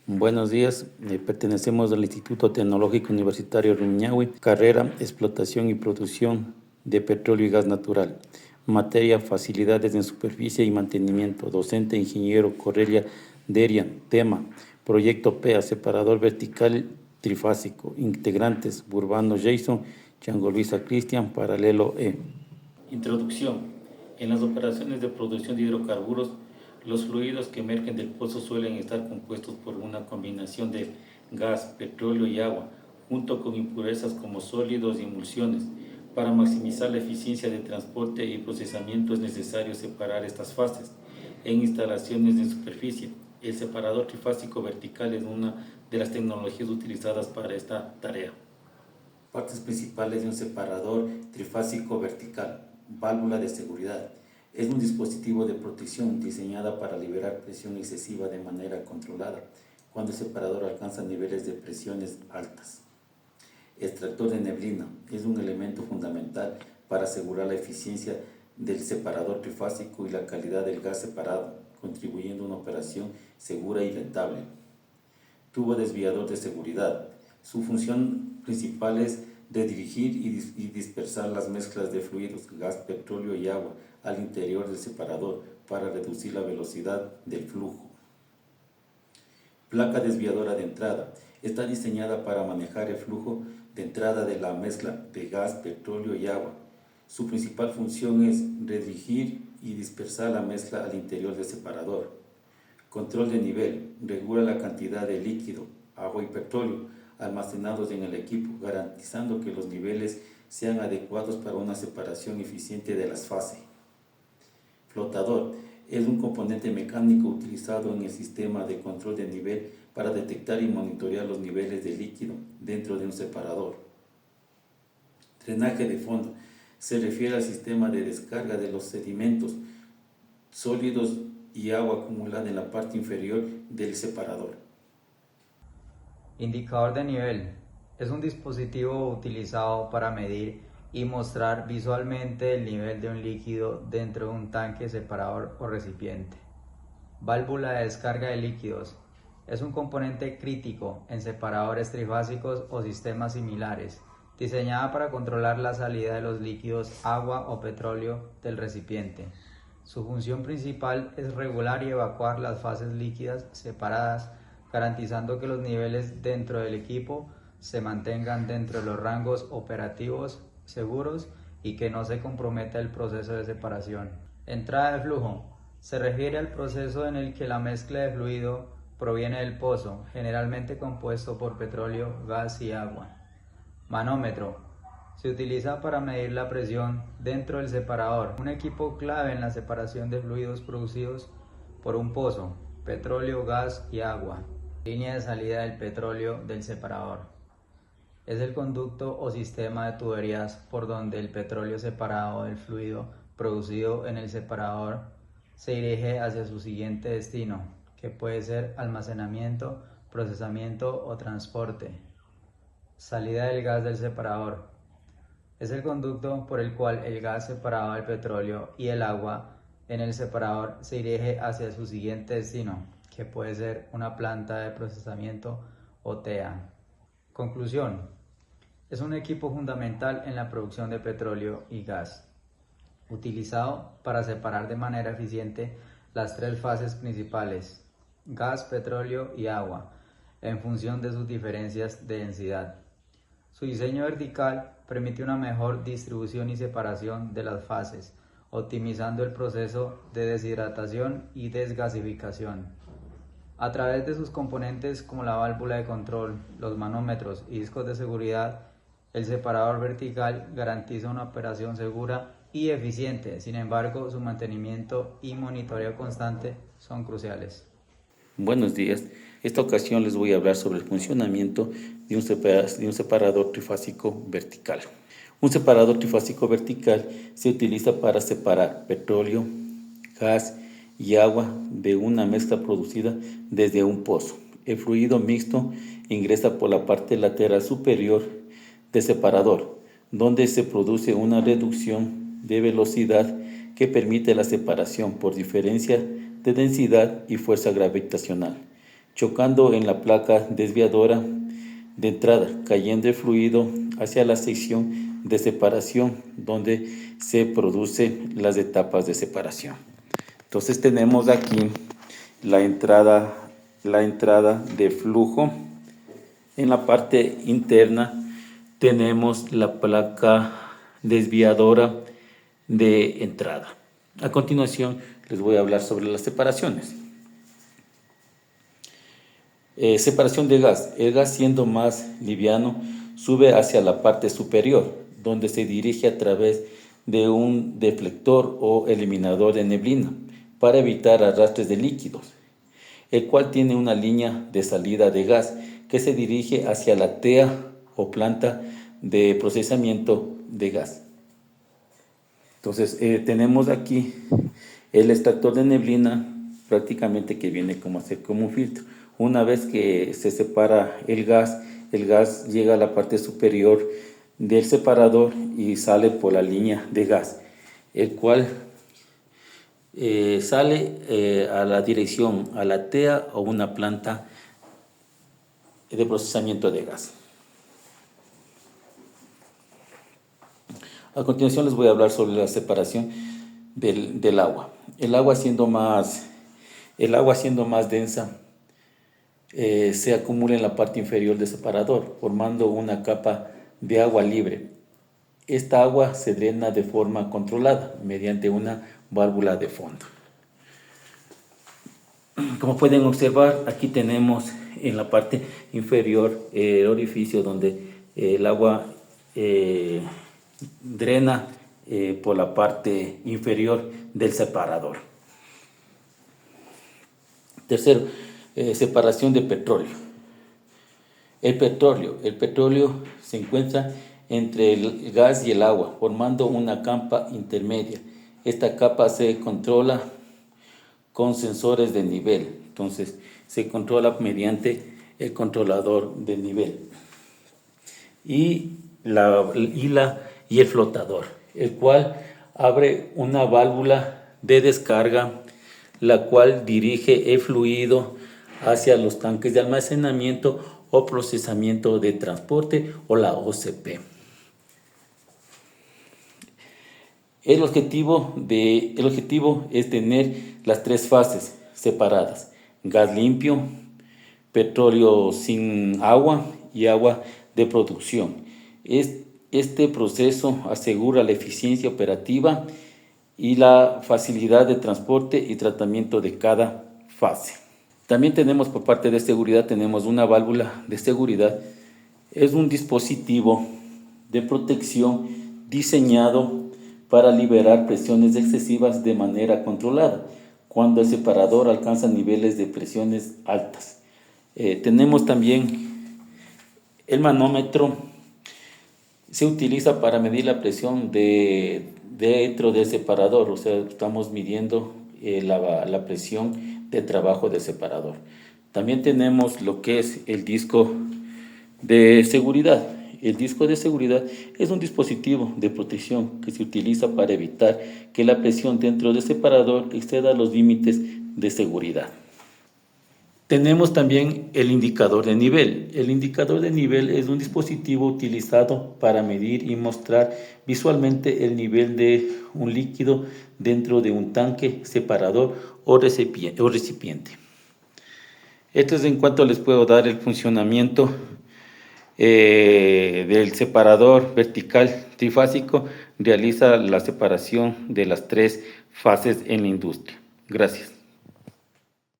Buenos días, pertenecemos al Instituto Tecnológico Universitario Rumiñahui, carrera Explotación y Producción de Petróleo y Gas Natural, materia Facilidades en Superficie y Mantenimiento, docente Ingeniero Correia Derian, tema Proyecto PEA, Separador Vertical Trifásico, integrantes Burbano Jason, Chango Luisa Cristian, Paralelo E. Introducción. En las operaciones de producción de hidrocarburos, los fluidos que emergen del pozo suelen estar compuestos por una combinación de gas, petróleo y agua, junto con impurezas como sólidos y emulsiones. Para maximizar la eficiencia de transporte y procesamiento es necesario separar estas fases. En instalaciones en superficie, el separador trifásico vertical es una de las tecnologías utilizadas para esta tarea. Partes principales de un separador trifásico vertical. Válvula de seguridad. Es un dispositivo de protección diseñada para liberar presión excesiva de manera controlada cuando el separador alcanza niveles de presiones altas. Extractor de neblina. Es un elemento fundamental para asegurar la eficiencia del separador trifásico y la calidad del gas separado, contribuyendo a una operación segura y rentable. Tubo desviador de seguridad. Su función principal es de dirigir y dispersar las mezclas de fluidos, gas, petróleo y agua al interior del separador para reducir la velocidad del flujo. Placa desviadora de entrada. Está diseñada para manejar el flujo de entrada de la mezcla de gas, petróleo y agua. Su principal función es redirigir y dispersar la mezcla al interior del separador. Control de nivel. Regula la cantidad de líquido, agua y petróleo almacenados en el equipo, garantizando que los niveles sean adecuados para una separación eficiente de las fases. Flotador. Es un componente mecánico utilizado en el sistema de control de nivel para detectar y monitorear los niveles de líquido dentro de un separador. Drenaje de fondo. Se refiere al sistema de descarga de los sedimentos sólidos y agua acumulada en la parte inferior del separador. Indicador de nivel. Es un dispositivo utilizado para medir y mostrar visualmente el nivel de un líquido dentro de un tanque, separador o recipiente. Válvula de descarga de líquidos. Es un componente crítico en separadores trifásicos o sistemas similares, diseñada para controlar la salida de los líquidos, agua o petróleo del recipiente. Su función principal es regular y evacuar las fases líquidas separadas, garantizando que los niveles dentro del equipo se mantengan dentro de los rangos operativos seguros y que no se comprometa el proceso de separación. Entrada de flujo. Se refiere al proceso en el que la mezcla de fluido proviene del pozo, generalmente compuesto por petróleo, gas y agua. Manómetro. Se utiliza para medir la presión dentro del separador, un equipo clave en la separación de fluidos producidos por un pozo, petróleo, gas y agua. Línea de salida del petróleo del separador. Es el conducto o sistema de tuberías por donde el petróleo separado del fluido producido en el separador se dirige hacia su siguiente destino, que puede ser almacenamiento, procesamiento o transporte. Salida del gas del separador. Es el conducto por el cual el gas separado del petróleo y el agua en el separador se dirige hacia su siguiente destino, que puede ser una planta de procesamiento o TEA. Conclusión. Es un equipo fundamental en la producción de petróleo y gas, utilizado para separar de manera eficiente las tres fases principales, gas, petróleo y agua, en función de sus diferencias de densidad. Su diseño vertical permite una mejor distribución y separación de las fases, optimizando el proceso de deshidratación y desgasificación. A través de sus componentes como la válvula de control, los manómetros y discos de seguridad, el separador vertical garantiza una operación segura y eficiente. Sin embargo, su mantenimiento y monitoreo constante son cruciales. Buenos días. Esta ocasión les voy a hablar sobre el funcionamiento de un separador trifásico vertical. Un separador trifásico vertical se utiliza para separar petróleo, gas y agua de una mezcla producida desde un pozo. El fluido mixto ingresa por la parte lateral superior del separador, donde se produce una reducción de velocidad que permite la separación por diferencia de densidad y fuerza gravitacional. chocando en la placa desviadora de entrada, cayendo el fluido hacia la sección de separación donde se producen las etapas de separación. Entonces tenemos aquí la entrada de flujo. En la parte interna tenemos la placa desviadora de entrada. A continuación les voy a hablar sobre las separaciones. Separación de gas. El gas, siendo más liviano, sube hacia la parte superior, donde se dirige a través de un deflector o eliminador de neblina para evitar arrastres de líquidos, el cual tiene una línea de salida de gas que se dirige hacia la TEA o planta de procesamiento de gas. Entonces tenemos aquí el extractor de neblina, prácticamente que viene como un filtro. Una vez que se separa el gas llega a la parte superior del separador y sale por la línea de gas, el cual sale a la dirección a la TEA o una planta de procesamiento de gas. A continuación les voy a hablar sobre la separación del agua. El agua siendo más densa, se acumula en la parte inferior del separador, formando una capa de agua libre. Esta agua se drena de forma controlada mediante una válvula de fondo. Como pueden observar, aquí tenemos en la parte inferior el orificio donde el agua drena por la parte inferior del separador. Tercero, separación de petróleo. El petróleo se encuentra entre el gas y el agua, formando una capa intermedia. Esta capa se controla con sensores de nivel. Entonces, se controla mediante el controlador de nivel. Y el flotador, el cual abre una válvula de descarga, la cual dirige el fluido hacia los tanques de almacenamiento o procesamiento de transporte o la OCP. El objetivo es tener las tres fases separadas: gas limpio, petróleo sin agua y agua de producción. Este proceso asegura la eficiencia operativa y la facilidad de transporte y tratamiento de cada fase. También tenemos, por parte de seguridad, tenemos una válvula de seguridad. Es un dispositivo de protección diseñado para liberar presiones excesivas de manera controlada cuando el separador alcanza niveles de presiones altas. Tenemos también el manómetro. Se utiliza para medir la presión dentro del separador, o sea, estamos midiendo la presión de trabajo del separador. También tenemos lo que es el disco de seguridad. El disco de seguridad es un dispositivo de protección que se utiliza para evitar que la presión dentro del separador exceda los límites de seguridad. Tenemos también el indicador de nivel. El indicador de nivel es un dispositivo utilizado para medir y mostrar visualmente el nivel de un líquido dentro de un tanque, separador o recipiente. Esto es en cuanto les puedo dar el funcionamiento del separador vertical trifásico. Realiza la separación de las tres fases en la industria. Gracias.